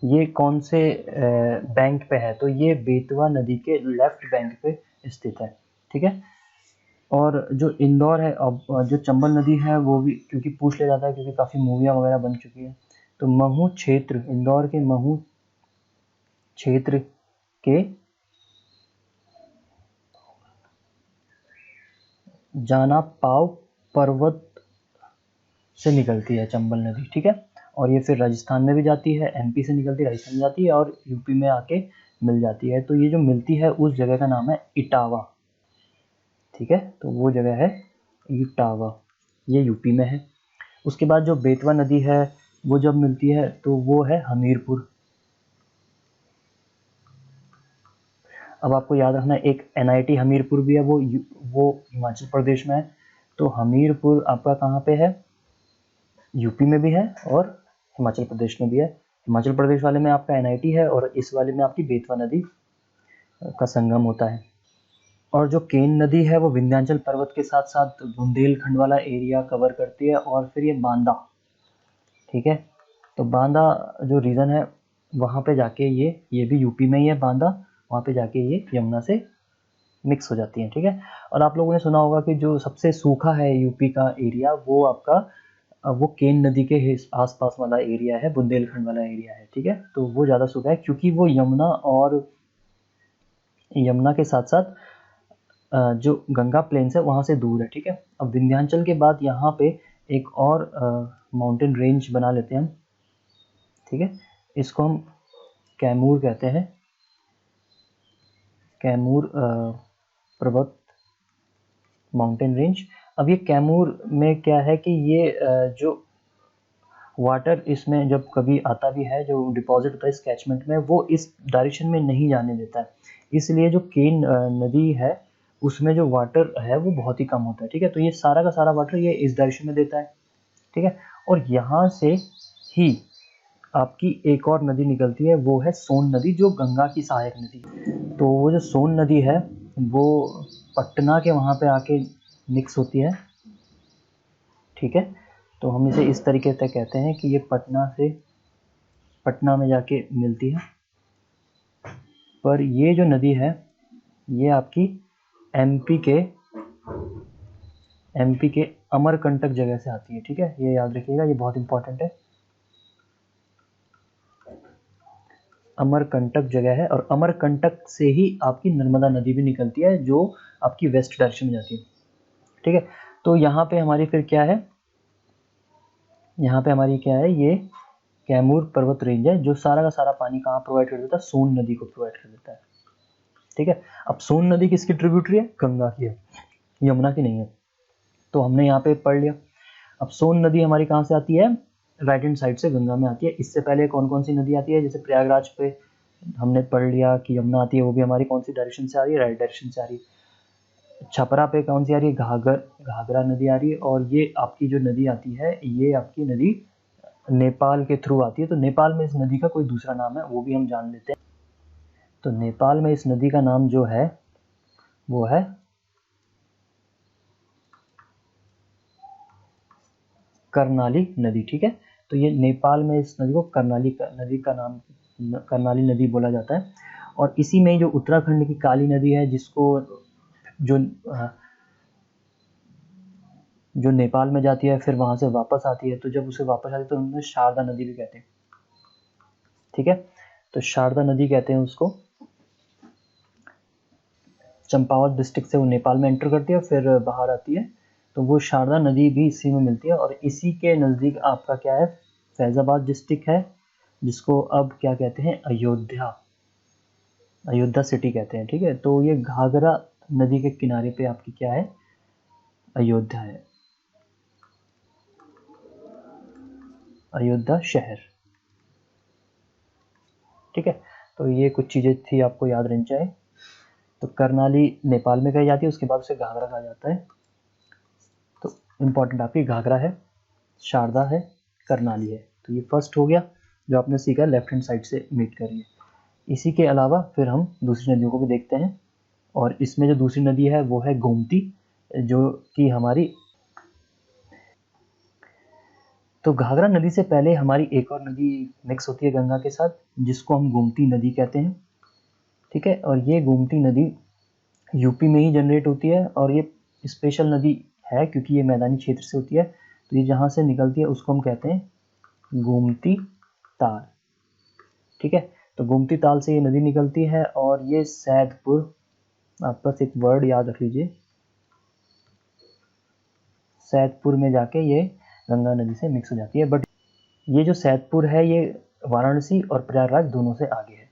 ये कौन से बैंक पे है? तो ये बेतवा नदी के लेफ्ट बैंक पे स्थित है, ठीक है। और जो इंदौर है, अब जो चंबल नदी है वो भी क्योंकि पूछ लिया जाता है, क्योंकि काफ़ी मूवियाँ वगैरह बन चुकी है। तो महू क्षेत्र, इंदौर के महू क्षेत्र के जाना पाव पर्वत से निकलती है चंबल नदी, ठीक है। और ये फिर राजस्थान में भी जाती है, एमपी से निकलती है राजस्थान में जाती है और यूपी में आके मिल जाती है। तो ये जो मिलती है उस जगह का नाम है इटावा, ठीक है। तो वो जगह है इटावा, ये यूपी में है। उसके बाद जो बेतवा नदी है वो जब मिलती है तो वो है हमीरपुर। अब आपको याद रखना एक एनआईटी हमीरपुर भी है, वो हिमाचल प्रदेश में है। तो हमीरपुर आपका कहाँ पे है? यूपी में भी है और हिमाचल प्रदेश में भी है। हिमाचल प्रदेश वाले में आपका एनआईटी है और इस वाले में आपकी बेतवा नदी का संगम होता है। और जो केन नदी है वो विंध्याचल पर्वत के साथ साथ बुंदेलखंड वाला एरिया कवर करती है। और फिर ये बांदा, ठीक है। तो बांदा जो रीजन है वहाँ पे जाके ये भी यूपी में ही है बांदा, वहाँ पे जाके ये यमुना से मिक्स हो जाती है, ठीक है। और आप लोगों ने सुना होगा कि जो सबसे सूखा है यूपी का एरिया वो आपका वो केन नदी के आसपास वाला एरिया है, बुंदेलखंड वाला एरिया है, ठीक है। तो वो ज़्यादा सूखा है क्योंकि वो यमुना के साथ साथ जो गंगा प्लेन्स है वहाँ से दूर है, ठीक है। अब विंध्याचल के बाद यहाँ पे एक और माउंटेन रेंज बना लेते हैं हम, ठीक है। इसको हम कैमूर कहते हैं, कैमूर पर्वत माउंटेन रेंज। अब ये कैमूर में क्या है कि ये जो वाटर इसमें जब कभी आता भी है, जो डिपॉजिट होता है इस कैचमेंट में, वो इस डायरेक्शन में नहीं जाने देता है। इसलिए जो केन नदी है उसमें जो वाटर है वो बहुत ही कम होता है, ठीक है। तो ये सारा का सारा वाटर ये इस डायरेक्शन में देता है, ठीक है। और यहाँ से ही आपकी एक और नदी निकलती है, वो है सोन नदी, जो गंगा की सहायक नदी। तो वो जो सोन नदी है वो पटना के वहाँ पे आके मिक्स होती है, ठीक है। तो हम इसे इस तरीके से कहते हैं कि ये पटना में जाके मिलती है। पर ये जो नदी है ये आपकी एमपी के अमरकंटक जगह से आती है, ठीक है। ये याद रखिएगा, ये बहुत इंपॉर्टेंट है। अमरकंटक जगह है और अमरकंटक से ही आपकी नर्मदा नदी भी निकलती है जो आपकी वेस्ट डायरेक्शन में जाती है, ठीक है। तो यहाँ पे हमारी फिर क्या है, यहाँ पे हमारी क्या है, ये कैमूर पर्वत रेंज है जो सारा का सारा पानी कहाँ प्रोवाइड कर देता है? सोन नदी को प्रोवाइड कर देता है, ठीक है। अब सोन नदी किसकी ट्रिब्यूटरी है? गंगा की है, यमुना की नहीं है। तो हमने यहाँ पे पढ़ लिया। अब सोन नदी हमारी कहाँ से आती है? राइट हैंड साइड से गंगा में आती है। इससे पहले कौन कौन सी नदी आती है? जैसे प्रयागराज पे हमने पढ़ लिया कि यमुना आती है, वो भी हमारी कौन सी डायरेक्शन से आ रही है? राइट डायरेक्शन से आ रही है। छपरा पे कौन सी आ रही है? घाघरा नदी आ रही है। और ये आपकी जो नदी आती है ये आपकी नदी नेपाल के थ्रू आती है। तो नेपाल में इस नदी का कोई दूसरा नाम है, वो भी हम जान लेते हैं। तो नेपाल में इस नदी का नाम जो है वो है कर्णाली नदी, ठीक है। तो ये नेपाल में इस नदी को कर्णाली नदी बोला जाता है। और इसी में जो उत्तराखंड की काली नदी है, जिसको जो नेपाल में जाती है फिर वहां से वापस आती है, तो जब उसे वापस आती है तो उन्हें शारदा नदी भी कहते हैं, ठीक है। तो शारदा नदी कहते हैं उसको। चंपावत डिस्ट्रिक्ट से वो नेपाल में एंटर करती है फिर बाहर आती है। तो वो शारदा नदी भी इसी में मिलती है। और इसी के नज़दीक आपका क्या है? फैज़ाबाद डिस्ट्रिक्ट है। जिसको अब क्या कहते हैं, अयोध्या, अयोध्या सिटी कहते हैं। ठीक है, तो ये घाघरा नदी के किनारे पे आपकी क्या है, अयोध्या है, अयोध्या शहर। ठीक है, तो ये कुछ चीज़ें थी आपको याद रहनी चाहिए। तो करनाली नेपाल में कही जाती है, उसके बाद उसे घाघरा कहा जाता है। तो इम्पोर्टेंट आपकी घाघरा है, शारदा है, करनाली है। तो ये फर्स्ट हो गया जो आपने सीखा, लेफ्ट हैंड साइड से मीट करिए। इसी के अलावा फिर हम दूसरी नदियों को भी देखते हैं, और इसमें जो दूसरी नदी है वो है गोमती, जो कि हमारी, तो घाघरा नदी से पहले हमारी एक और नदी मिक्स होती है गंगा के साथ, जिसको हम गोमती नदी कहते हैं। ठीक है, और ये गोमती नदी यूपी में ही जनरेट होती है, और ये स्पेशल नदी है क्योंकि ये मैदानी क्षेत्र से होती है। तो ये जहाँ से निकलती है उसको हम कहते हैं गोमती ताल। ठीक है, तो गोमती ताल से ये नदी निकलती है, और ये सैदपुर, आप बस एक वर्ड याद रख लीजिए, सैदपुर में जाके ये गंगा नदी से मिक्स हो जाती है। बट ये जो सैदपुर है ये वाराणसी और प्रयागराज दोनों से आगे है।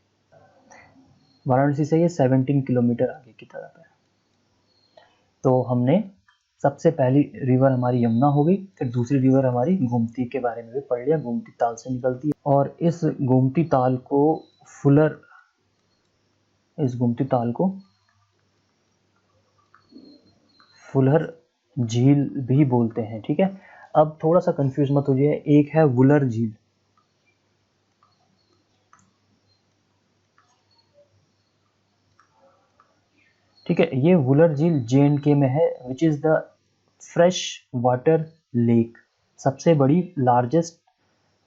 वाराणसी से ये 17 किलोमीटर आगे की तरफ है। तो हमने सबसे पहली रिवर हमारी यमुना हो गई, फिर दूसरी रिवर हमारी गोमती के बारे में भी पढ़ लिया, गोमती ताल से निकलती है। और इस गोमती ताल को फुलर, इस गोमती ताल को फुलर झील भी बोलते हैं। ठीक है, अब थोड़ा सा कंफ्यूज मत हो जाइए, एक है वुलर झील, ठीक है, ये वुलर झील जे.एंड.के में है, which is the fresh water lake, सबसे बड़ी largest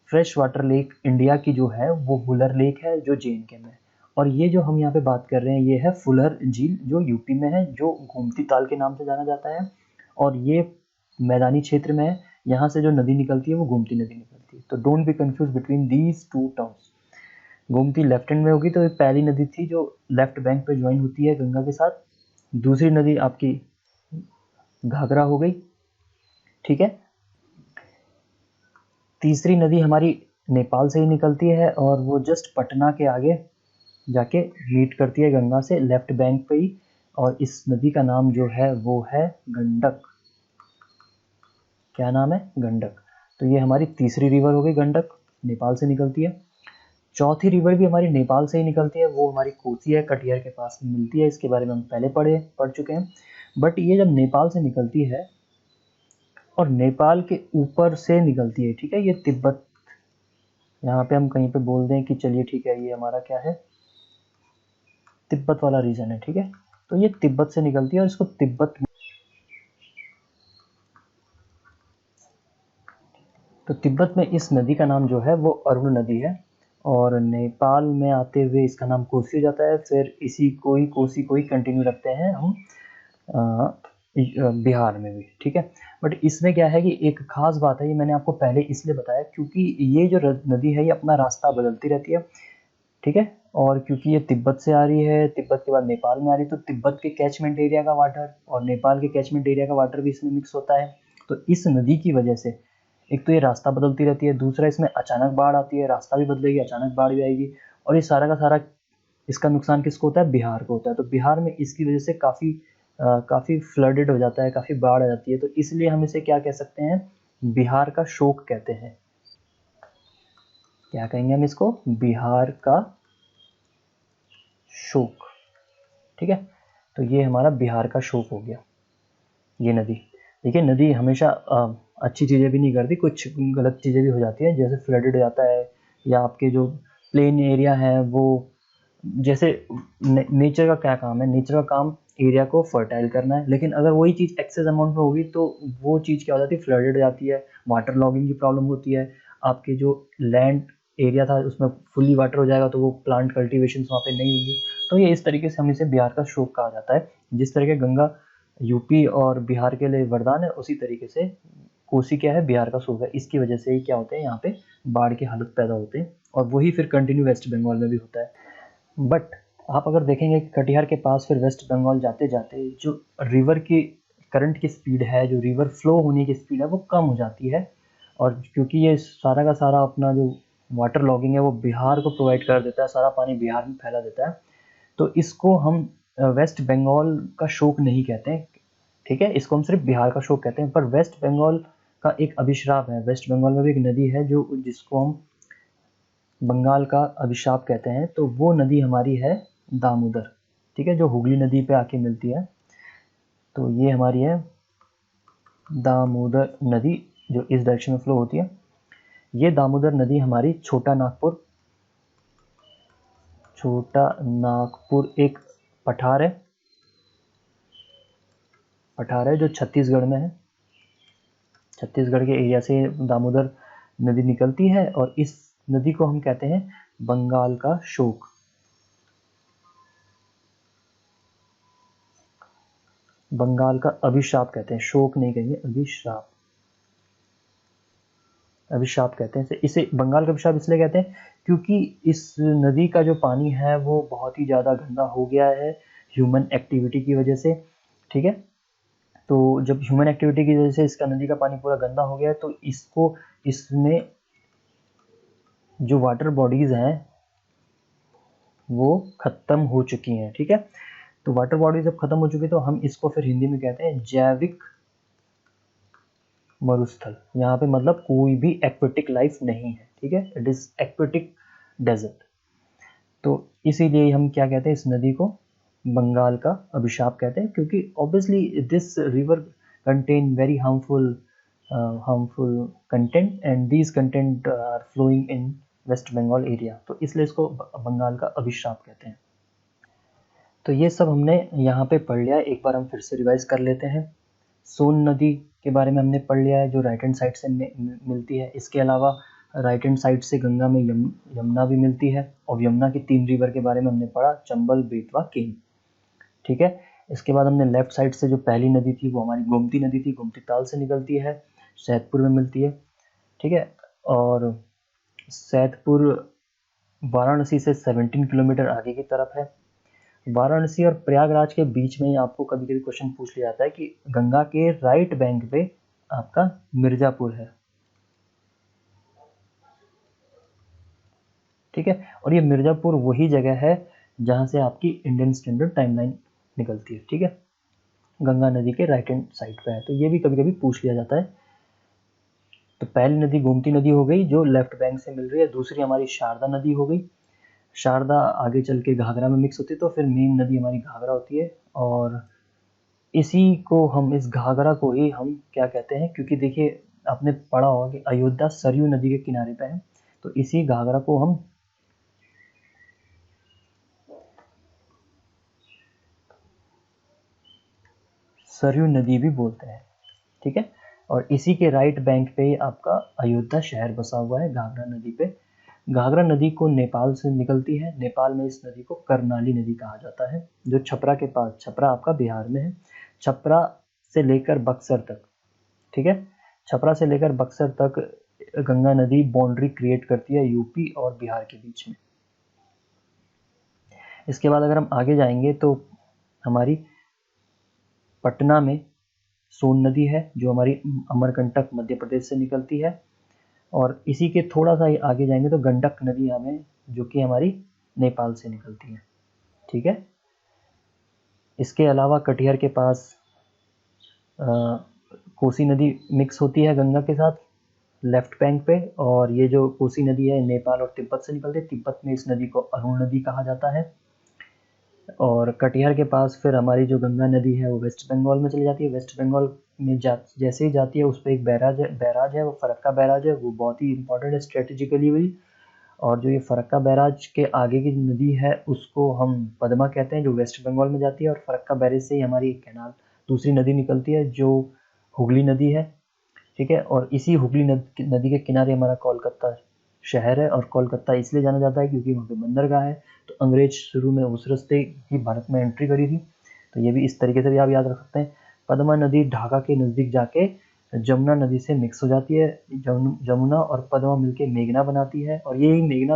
fresh water lake India की जो है वो वुलर लेक है, जो जे.एंड.के में है। और ये जो हम यहाँ पे बात कर रहे हैं ये है फुलर झील, जो यूपी में है, जो गोमती ताल के नाम से जाना जाता है, और ये मैदानी क्षेत्र में है। यहाँ से जो नदी निकलती है वो गोमती नदी निकलती है। तो don't be confuse between these two terms. Gomti left hand में होगी, तो ये पहली नदी थी जो लेफ्ट बैंक पे ज्वाइन होती है गंगा के साथ। दूसरी नदी आपकी घाघरा हो गई। ठीक है, तीसरी नदी हमारी नेपाल से ही निकलती है, और वो जस्ट पटना के आगे जाके मीट करती है गंगा से लेफ्ट बैंक पे ही, और इस नदी का नाम जो है वो है गंडक। क्या नाम है, गंडक। तो ये हमारी तीसरी रिवर हो गई गंडक, नेपाल से निकलती है। चौथी रिवर भी हमारी नेपाल से ही निकलती है, वो हमारी कोसी है, कटिहार के पास में मिलती है। इसके बारे में हम पहले पढ़ चुके हैं। बट ये जब नेपाल से निकलती है और नेपाल के ऊपर से निकलती है, ठीक है, ये तिब्बत, यहाँ पे हम कहीं पे बोल दें कि चलिए ठीक है ये हमारा क्या है, तिब्बत वाला रीजन है। ठीक है, तो ये तिब्बत से निकलती है, और इसको तिब्बत, तो तिब्बत में इस नदी का नाम जो है वो अरुण नदी है, और नेपाल में आते हुए इसका नाम कोसी हो जाता है। फिर इसी को ही कोसी को ही कंटिन्यू रखते हैं हम बिहार में भी। ठीक है, बट इसमें क्या है कि एक खास बात है, ये मैंने आपको पहले इसलिए बताया क्योंकि ये जो नदी है ये अपना रास्ता बदलती रहती है। ठीक है, और क्योंकि ये तिब्बत से आ रही है, तिब्बत के बाद नेपाल में आ रही है, तो तिब्बत के कैचमेंट एरिया का वाटर और नेपाल के कैचमेंट एरिया का वाटर भी इसमें मिक्स होता है। तो इस नदी की वजह से एक तो ये रास्ता बदलती रहती है, दूसरा इसमें अचानक बाढ़ आती है, रास्ता भी बदलेगी, अचानक बाढ़ भी आएगी, और ये सारा का सारा इसका नुकसान किसको होता है, बिहार को होता है। तो बिहार में इसकी वजह से काफ़ी फ्लडेड हो जाता है, काफ़ी बाढ़ आ जाती है। तो इसलिए हम इसे क्या कह सकते हैं, बिहार का शोक कहते हैं। क्या कहेंगे हम इसको, बिहार का शोक। ठीक है, तो ये हमारा बिहार का शोक हो गया ये नदी। देखिए नदी हमेशा अच्छी चीज़ें भी नहीं करती, कुछ गलत चीज़ें भी हो जाती है, जैसे फ्लडेड हो जाता है, या आपके जो प्लेन एरिया है वो, जैसे नेचर का क्या काम है, नेचर का काम एरिया को फर्टाइल करना है, लेकिन अगर वही चीज़ एक्सेस अमाउंट में होगी तो वो चीज़ क्या हो जाती है, फ्लडेड हो जाती है, वाटर लॉगिंग की प्रॉब्लम होती है, आपके जो लैंड एरिया था उसमें फुल्ली वाटर हो जाएगा, तो वो प्लांट कल्टीवेशन वहाँ पे नहीं होगी। तो ये इस तरीके से हम इसे बिहार का शोक कहा जाता है। जिस तरह के गंगा यूपी और बिहार के लिए वरदान है, उसी तरीके से कोसी क्या है, बिहार का शोक है। इसकी वजह से ही क्या होते हैं, यहाँ पे बाढ़ की हालत पैदा होते हैं, और वही फिर कंटिन्यू वेस्ट बंगाल में भी होता है। बट आप अगर देखेंगे कि कटिहार के पास फिर वेस्ट बंगाल जाते जाते जो रिवर की करंट की स्पीड है, जो रिवर फ्लो होने की स्पीड है, वो कम हो जाती है। और क्योंकि ये सारा का सारा अपना जो वाटर लॉगिंग है वो बिहार को प्रोवाइड कर देता है, सारा पानी बिहार में फैला देता है। तो इसको हम वेस्ट बंगाल का शोक नहीं कहते हैं, ठीक है, इसको हम सिर्फ बिहार का शोक कहते हैं। पर वेस्ट बंगाल का एक अभिशाप है, वेस्ट बंगाल में भी एक नदी है जो जिसको हम बंगाल का अभिशाप कहते हैं। तो वो नदी हमारी है दामोदर, ठीक है, जो हुगली नदी पे आके मिलती है। तो ये हमारी है दामोदर नदी जो इस डायरेक्शन में फ्लो होती है। ये दामोदर नदी हमारी छोटा नागपुर एक पठार है जो छत्तीसगढ़ में है। छत्तीसगढ़ के एरिया से दामोदर नदी निकलती है और इस नदी को हम कहते हैं बंगाल का शोक। बंगाल का अभिशाप कहते हैं, शोक नहीं कहेंगे, अभिशाप कहते हैं इसे। बंगाल का अभिशाप इसलिए कहते हैं क्योंकि इस नदी का जो पानी है वो बहुत ही ज़्यादा गंदा हो गया है ह्यूमन एक्टिविटी की वजह से, ठीक है। तो जब ह्यूमन एक्टिविटी की वजह से इसका नदी का पानी पूरा गंदा हो गया है तो इसमें जो वाटर बॉडीज हैं वो खत्म हो चुकी हैं, ठीक है। तो वाटर बॉडीज जब खत्म हो चुकी तो हम इसको फिर हिंदी में कहते हैं जैविक मरुस्थल। यहाँ पे मतलब कोई भी एक्वेटिक लाइफ नहीं है, ठीक है, इट इज एक्वेटिक डेजर्ट। तो इसीलिए हम क्या कहते हैं, इस नदी को बंगाल का अभिशाप कहते हैं, क्योंकि obviously this river contain very harmful content and these content are flowing in West Bengal area, तो इसलिए इसको बंगाल का अभिशाप कहते हैं। तो ये सब हमने यहाँ पे पढ़ लिया है, एक बार हम फिर से रिवाइज कर लेते हैं। सोन नदी के बारे में हमने पढ़ लिया है जो राइट हैंड साइड से मिलती है। इसके अलावा राइट हैंड साइड से गंगा में यमुना भी मिलती है, और यमुना की 3 रिवर के बारे में हमने पढ़ा, चंबल, बेतवा, केन, ठीक है। इसके बाद हमने लेफ्ट साइड से जो पहली नदी थी वो हमारी गोमती नदी थी, गोमती ताल से निकलती है, सैदपुर में मिलती है, ठीक है। और सैदपुर वाराणसी से 17 किलोमीटर आगे की तरफ है। वाराणसी और प्रयागराज के बीच में आपको कभी कभी क्वेश्चन पूछ लिया जाता है कि गंगा के राइट बैंक पे आपका मिर्जापुर है, ठीक है। और ये मिर्जापुर वही जगह है जहां से आपकी इंडियन स्टैंडर्ड टाइमलाइन निकलती है, ठीक है, गंगा नदी के राइट हैंड साइड पे है। तो ये भी कभी कभी पूछ लिया जाता है। तो पहली नदी गोमती नदी हो गई जो लेफ्ट बैंक से मिल रही है, दूसरी हमारी शारदा नदी हो गई। शारदा आगे चल के घाघरा में मिक्स होती है, तो फिर मेन नदी हमारी घाघरा होती है। और इसी को हम, इस घाघरा को ही हम क्या कहते हैं, क्योंकि देखिए आपने पढ़ा होगा कि अयोध्या सरयू नदी के किनारे पे है, तो इसी घाघरा को हम सरयू नदी भी बोलते हैं, ठीक है। और इसी के राइट बैंक पे आपका अयोध्या शहर बसा हुआ है घाघरा नदी पे। घाघरा नदी को नेपाल से निकलती है, नेपाल में इस नदी को कर्नाली नदी कहा जाता है, जो छपरा के पास, छपरा आपका बिहार में है, छपरा से लेकर बक्सर तक, ठीक है, छपरा से लेकर बक्सर तक गंगा नदी बाउंड्री क्रिएट करती है यूपी और बिहार के बीच में। इसके बाद अगर हम आगे जाएंगे तो हमारी पटना में सोन नदी है जो हमारी अमरकंटक मध्य प्रदेश से निकलती है। और इसी के थोड़ा सा ही आगे जाएंगे तो गंडक नदी हमें, जो कि हमारी नेपाल से निकलती है, ठीक है। इसके अलावा कटिहार के पास कोसी नदी मिक्स होती है गंगा के साथ लेफ्ट बैंक पे, और ये जो कोसी नदी है नेपाल और तिब्बत से निकलती है, तिब्बत में इस नदी को अरुण नदी कहा जाता है। और कटिहार के पास फिर हमारी जो गंगा नदी है वो वेस्ट बंगाल में चली जाती है। वेस्ट बंगाल में जैसे ही जाती है उस पर एक बैराज है, वो फरक्का बैराज है, वो बहुत ही इंपॉर्टेंट है स्ट्रेटेजिकली भी। और जो ये फरक्का बैराज के आगे की नदी है उसको हम पद्मा कहते हैं, जो वेस्ट बंगाल में जाती है। और फरक्का बैराज से ही हमारी एक कैनाल दूसरी नदी निकलती है जो हुगली नदी है, ठीक है। और इसी हुगली नदी के किनारे हमारा कोलकाता शहर है, और कोलकाता इसलिए जाना जाता है क्योंकि वहाँ पे बंदरगाह है। तो अंग्रेज शुरू में उस रास्ते ही भारत में एंट्री करी थी, तो ये भी इस तरीके से भी आप याद रख सकते हैं। पद्मा नदी ढाका के नज़दीक जाके जमुना नदी से मिक्स हो जाती है, जमुना और पद्मा मिलके मेघना बनाती है, और यही मेघना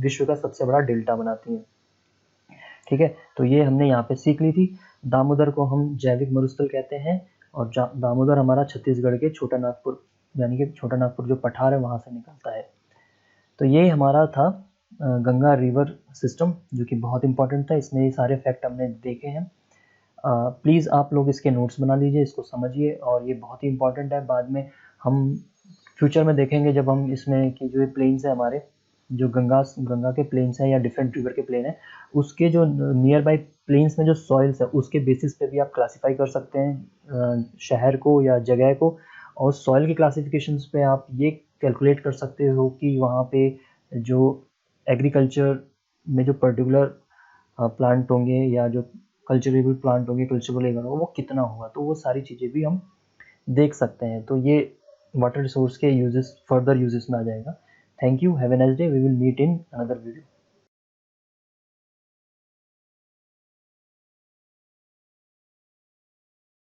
विश्व का सबसे बड़ा डेल्टा बनाती है, ठीक है। तो ये हमने यहाँ पे सीख ली थी। दामोदर को हम जैविक मरुस्थल कहते हैं, और दामोदर हमारा छत्तीसगढ़ के छोटा नागपुर, यानी कि छोटा नागपुर जो पठार है वहां से निकलता है। तो ये हमारा था गंगा रिवर सिस्टम, जो कि बहुत इंपॉर्टेंट था। इसमें ये सारे फैक्ट हमने देखे हैं। प्लीज़ आप लोग इसके नोट्स बना लीजिए, इसको समझिए, और ये बहुत ही इंपॉर्टेंट है। बाद में हम फ्यूचर में देखेंगे जब हम इसमें कि जो ये प्लेन्स है हमारे, जो गंगा के प्लेन्स हैं या डिफरेंट रिवर के प्लेन है, उसके जो नियर बाई प्लेन्स में जो सॉइल्स है उसके बेसिस पे भी आप क्लासीफाई कर सकते हैं शहर को या जगह को। और सॉइल के क्लासिफिकेशंस पे आप ये कैलकुलेट कर सकते हो कि वहाँ पे जो एग्रीकल्चर में जो पर्टिकुलर प्लांट होंगे या जो कल्चरेबल प्लांट होंगे, कल्चरेबल एरिया होगा, वो कितना होगा। तो वो सारी चीज़ें भी हम देख सकते हैं। तो ये वाटर रिसोर्स के यूजेस, फर्दर यूजेस में आ जाएगा। Thank you, have a nice day, we will meet in another video.